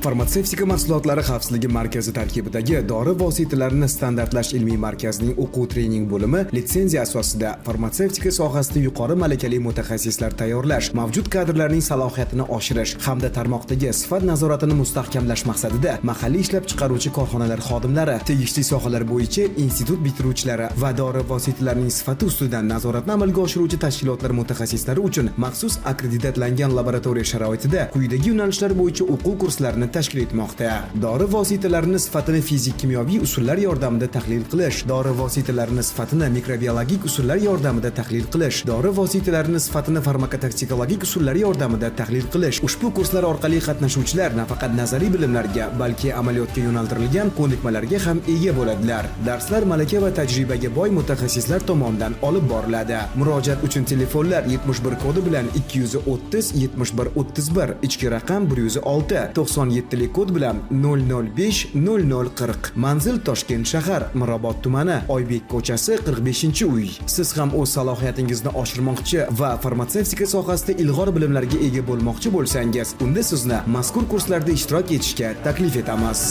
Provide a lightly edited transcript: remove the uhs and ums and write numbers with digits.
Farmatsevtika mahsulotlari xavfsizligi markazi tarkibidagi dori vositalarini standartlash ilmiy markazining o'quv-trening bo'limi litsenziya asosida farmatsevtika sohasida yuqori malakali mutaxassislar tayyorlash, mavjud kadrlarning salohiyatini oshirish hamda tarmoqdagi sifat nazoratini mustahkamlash maqsadida mahalliy ishlab chiqaruvchi korxonalar xodimlari, tegishli sohalar bo'yicha institut bitiruvchilari va dori vositalarining sifati ustidan nazoratni amalga oshiruvchi tashkilotlar mutaxassislari uchun maxsus akkreditatsiyalangan laboratoriya sharoitida quyidagi yo'nalishlar bo'yicha o'quv kurslarini tashkil etmoqda. Dori vositalarini sifatini fizik-kimyoviy usullar yordamida tahlil qilish, dori vositalarini sifatini mikrobiologik usullar yordamida tahlil qilish, dori vositalarini sifatini farmakotoksikologik usullar yordamida tahlil qilish. Ushbu kurslar orqali qatnashuvchilar nafaqat nazariy bilimlarga, balki amaliyotga yo'naltirilgan ko'nikmalarga ham ega bo'ladilar. Darslar malaka va tajribaga boy mutaxassislar tomonidan olib boriladi. Murojaat uchun telefonlar 71 kodi bilan 230 71 31, ichki raqam 106, 97 kod bilan 005 0040. Manzil Toshkent shahar, Mirobod tumani, Oybek ko'chasi 45-uy. Siz ham o'z salohiyatingizni oshirmoqchi va farmatsevtika sohasida ilg'or bilimlarga ega bo'lmoqchi bo'lsangiz, unda sizni mazkur kurslarda ishtirok etishga taklif etamiz.